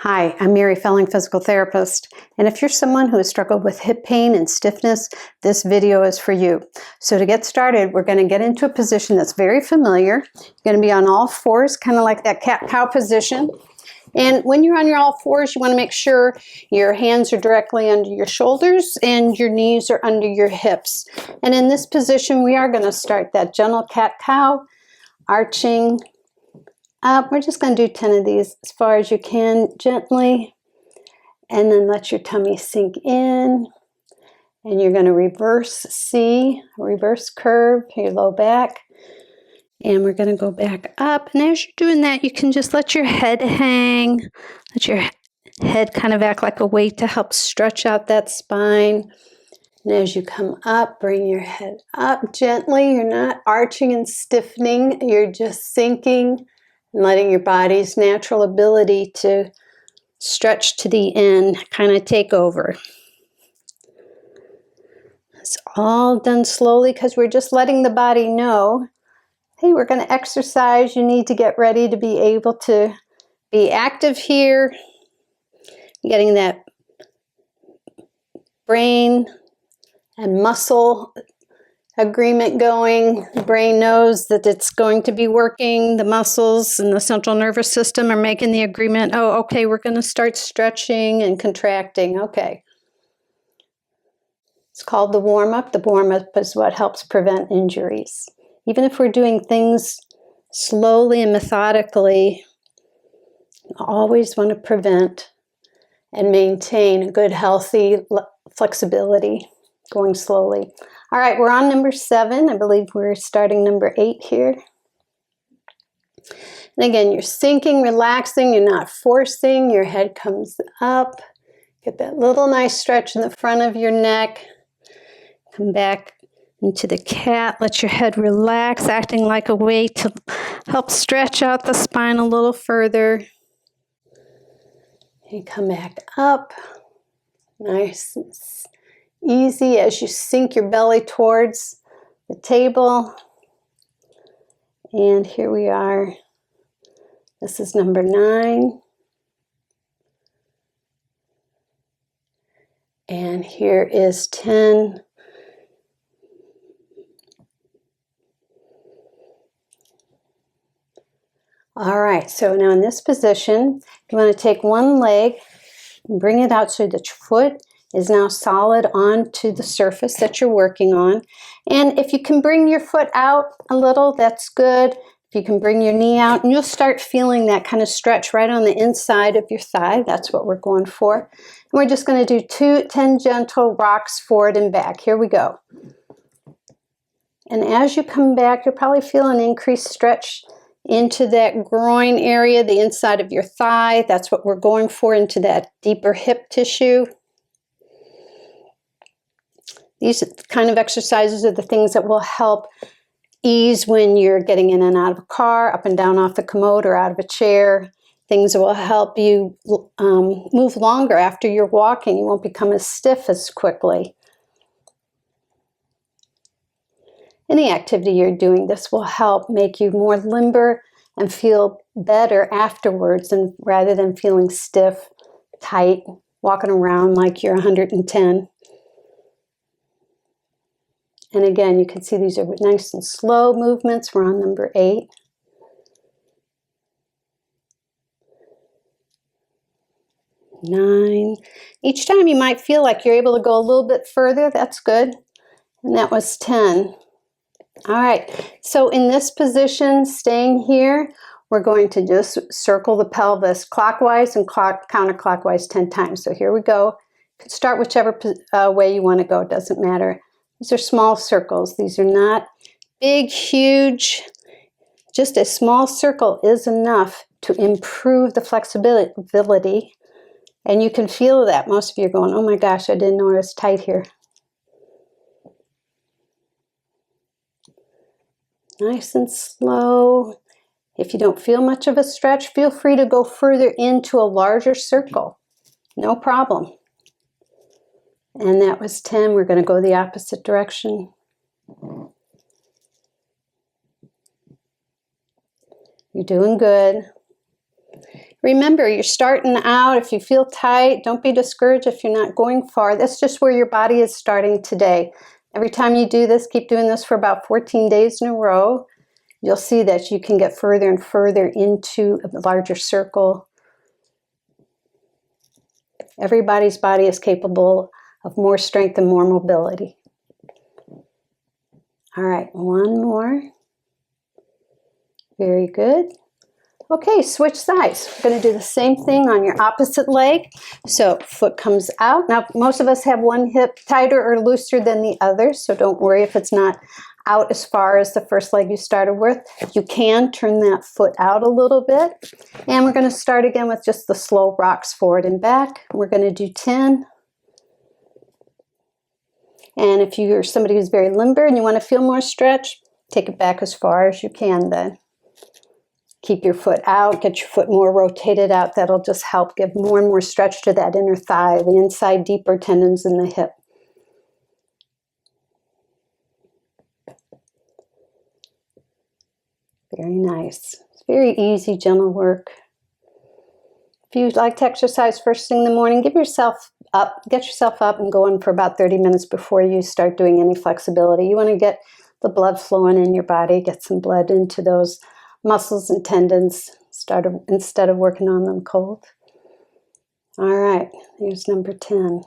Hi, I'm Mary Felling, physical therapist, and if you're someone who has struggled with hip pain and stiffness, this video is for you. So to get started, we're going to get into a position that's very familiar. You're going to be on all fours, kind of like that cat-cow position. And when you're on your all fours, you want to make sure your hands are directly under your shoulders and your knees are under your hips. And in this position, we are going to start that gentle cat-cow, arching up. We're just going to do 10 of these as far as you can, gently, and then let your tummy sink in. And you're going to reverse reverse curve your low back. And we're going to go back up. And as you're doing that, you can just let your head hang. Let your head kind of act like a weight to help stretch out that spine. And as you come up, bring your head up gently. You're not arching and stiffening. You're just sinking and letting your body's natural ability to stretch to the end kind of take over. It's all done slowly because we're just letting the body know, hey, we're going to exercise. You need to get ready to be able to be active here. Getting that brain and muscle agreement going. The brain knows that it's going to be working. The muscles and the central nervous system are making the agreement. Oh, okay, we're going to start stretching and contracting. Okay. It's called the warm-up. The warm-up is what helps prevent injuries. Even if we're doing things slowly and methodically, you always want to prevent and maintain a good, healthy flexibility going slowly. All right, we're on number 7. I believe we're starting number 8 here. And again, you're sinking, relaxing, you're not forcing, your head comes up. Get that little nice stretch in the front of your neck. Come back into the cat, let your head relax, acting like a weight to help stretch out the spine a little further. And come back up, nice and easy as you sink your belly towards the table. And here we are. This is number 9. And here is 10. All right, so now in this position, you want to take one leg and bring it out so that your foot is now solid onto the surface that you're working on. And if you can bring your foot out a little, that's good. If you can bring your knee out, and you'll start feeling that kind of stretch right on the inside of your thigh. That's what we're going for. And we're just going to do 10 gentle rocks forward and back. Here we go. And as you come back, you'll probably feel an increased stretch into that groin area, the inside of your thigh. That's what we're going for, into that deeper hip tissue. These kind of exercises are the things that will help ease when you're getting in and out of a car, up and down off the commode or out of a chair. Things that will help you move longer after you're walking. You won't become as stiff as quickly. Any activity you're doing, this will help make you more limber and feel better afterwards, and rather than feeling stiff, tight, walking around like you're 110. And again, you can see these are nice and slow movements. We're on number 8. Nine. Each time you might feel like you're able to go a little bit further. That's good. And that was 10. All right. So in this position, staying here, we're going to just circle the pelvis clockwise and counterclockwise 10 times. So here we go. You can start whichever way you want to go. It doesn't matter. These are small circles. These are not big, huge. Just a small circle is enough to improve the flexibility. And you can feel that. Most of you are going, oh my gosh, I didn't know it was tight here. Nice and slow. If you don't feel much of a stretch, feel free to go further into a larger circle. No problem. And that was 10. We're going to go the opposite direction. You're doing good. Remember, you're starting out. If you feel tight, don't be discouraged if you're not going far. That's just where your body is starting today. Every time you do this, keep doing this for about 14 days in a row. You'll see that you can get further and further into a larger circle. Everybody's body is capable of more strength and more mobility. All right, one more. Very good. Okay, switch sides. We're going to do the same thing on your opposite leg. So foot comes out. Now, most of us have one hip tighter or looser than the other, so don't worry if it's not out as far as the first leg you started with. You can turn that foot out a little bit. And we're going to start again with just the slow rocks forward and back. We're going to do 10. And if you're somebody who's very limber and you want to feel more stretch, take it back as far as you can then. Keep your foot out, get your foot more rotated out. That'll just help give more and more stretch to that inner thigh, the inside deeper tendons in the hip. Very nice. It's very easy, gentle work. If you like to exercise first thing in the morning, get yourself up and go in for about 30 minutes before you start doing any flexibility. You want to get the blood flowing in your body, get some blood into those muscles and tendons instead of working on them cold. All right, here's number 10.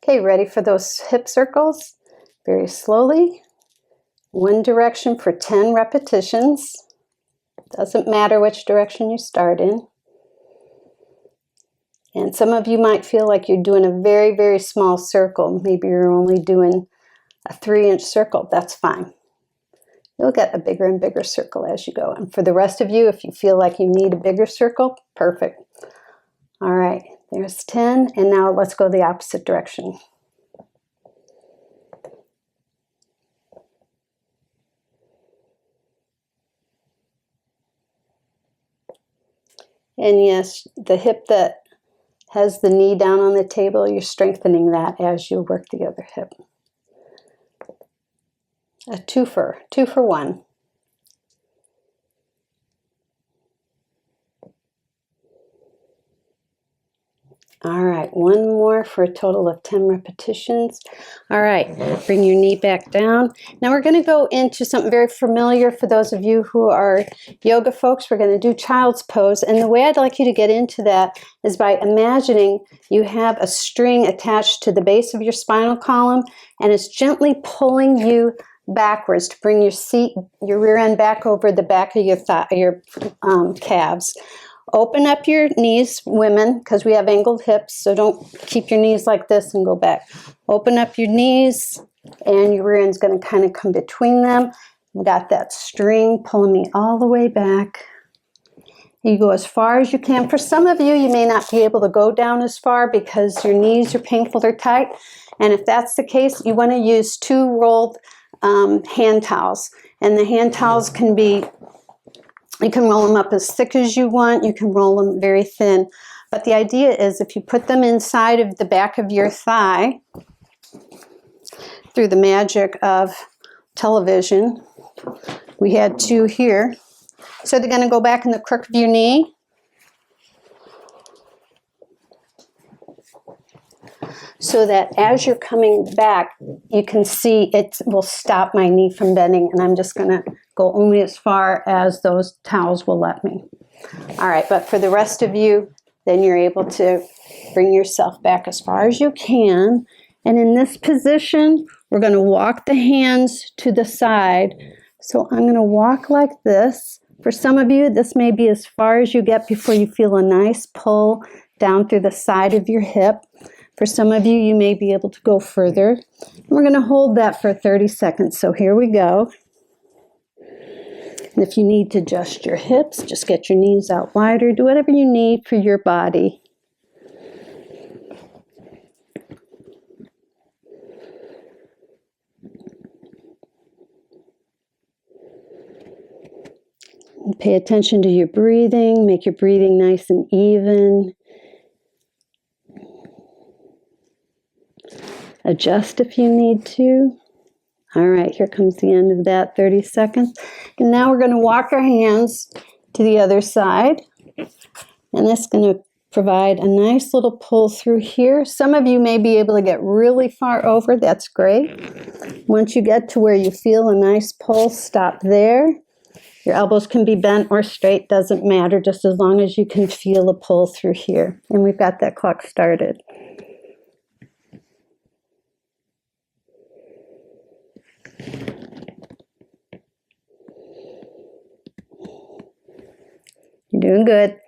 Okay, ready for those hip circles? Very slowly. One direction for 10 repetitions. Doesn't matter which direction you start in. And some of you might feel like you're doing a very, very small circle. Maybe you're only doing a 3-inch circle. That's fine. You'll get a bigger and bigger circle as you go. And for the rest of you, if you feel like you need a bigger circle, perfect. All right, there's 10. And now let's go the opposite direction. And yes, the hip that has the knee down on the table, you're strengthening that as you work the other hip. A two for one. All right, one more for a total of 10 repetitions. All right, bring your knee back down. Now we're going to go into something very familiar for those of you who are yoga folks. We're going to do child's pose. And the way I'd like you to get into that is by imagining you have a string attached to the base of your spinal column, and it's gently pulling you backwards to bring your rear end back over the back of your calves. Open up your knees, women, because we have angled hips, so don't keep your knees like this and go back. Open up your knees, and your rear end's going to kind of come between them. We got that string pulling me all the way back. You go as far as you can. For some of you, you may not be able to go down as far because your knees are painful or tight. And if that's the case, you want to use 2 rolled hand towels. And the hand towels can be, you can roll them up as thick as you want. You can roll them very thin. But the idea is if you put them inside of the back of your thigh, through the magic of television, we had 2 here. So they're going to go back in the crook of your knee. So that as you're coming back, you can see it will stop my knee from bending, and I'm just going to go only as far as those towels will let me. All right, but for the rest of you, then you're able to bring yourself back as far as you can. And in this position, we're going to walk the hands to the side. So I'm going to walk like this. For some of you, this may be as far as you get before you feel a nice pull down through the side of your hip. For some of you, you may be able to go further. And we're going to hold that for 30 seconds. So here we go. And if you need to adjust your hips, just get your knees out wider. Do whatever you need for your body. And pay attention to your breathing. Make your breathing nice and even. Adjust if you need to. All right, here comes the end of that 30 seconds. And now we're going to walk our hands to the other side. And that's going to provide a nice little pull through here. Some of you may be able to get really far over. That's great. Once you get to where you feel a nice pull, stop there. Your elbows can be bent or straight, doesn't matter, just as long as you can feel a pull through here. And we've got that clock started. You're doing good.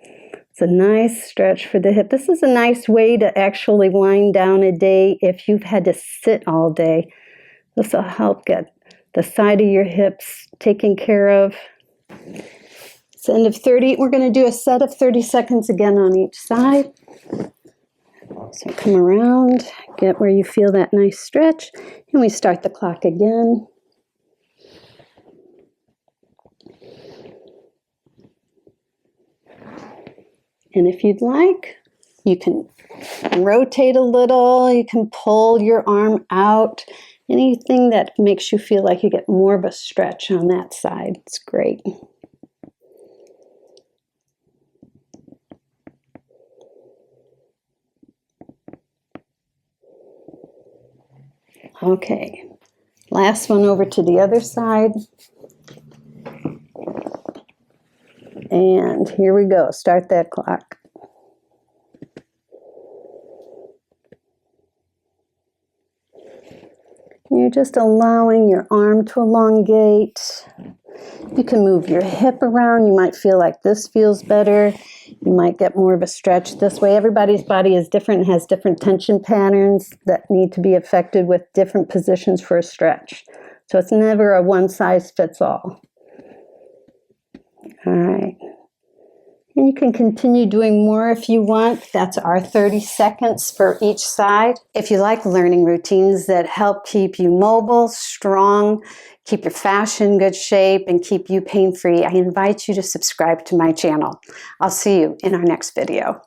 It's a nice stretch for the hip. This is a nice way to actually wind down a day if you've had to sit all day. This will help get the side of your hips taken care of. It's the end of 30. We're going to do a set of 30 seconds again on each side. So come around, get where you feel that nice stretch, and we start the clock again. And if you'd like, you can rotate a little, you can pull your arm out, anything that makes you feel like you get more of a stretch on that side. It's great. Okay, last one over to the other side. And here we go, start that clock. You're just allowing your arm to elongate. You can move your hip around. You might feel like this feels better. You might get more of a stretch this way. Everybody's body is different and has different tension patterns that need to be affected with different positions for a stretch. So it's never a one size fits all. All right. And you can continue doing more if you want. That's our 30 seconds for each side. If you like learning routines that help keep you mobile, strong, keep your fascia in good shape, and keep you pain-free, I invite you to subscribe to my channel. I'll see you in our next video.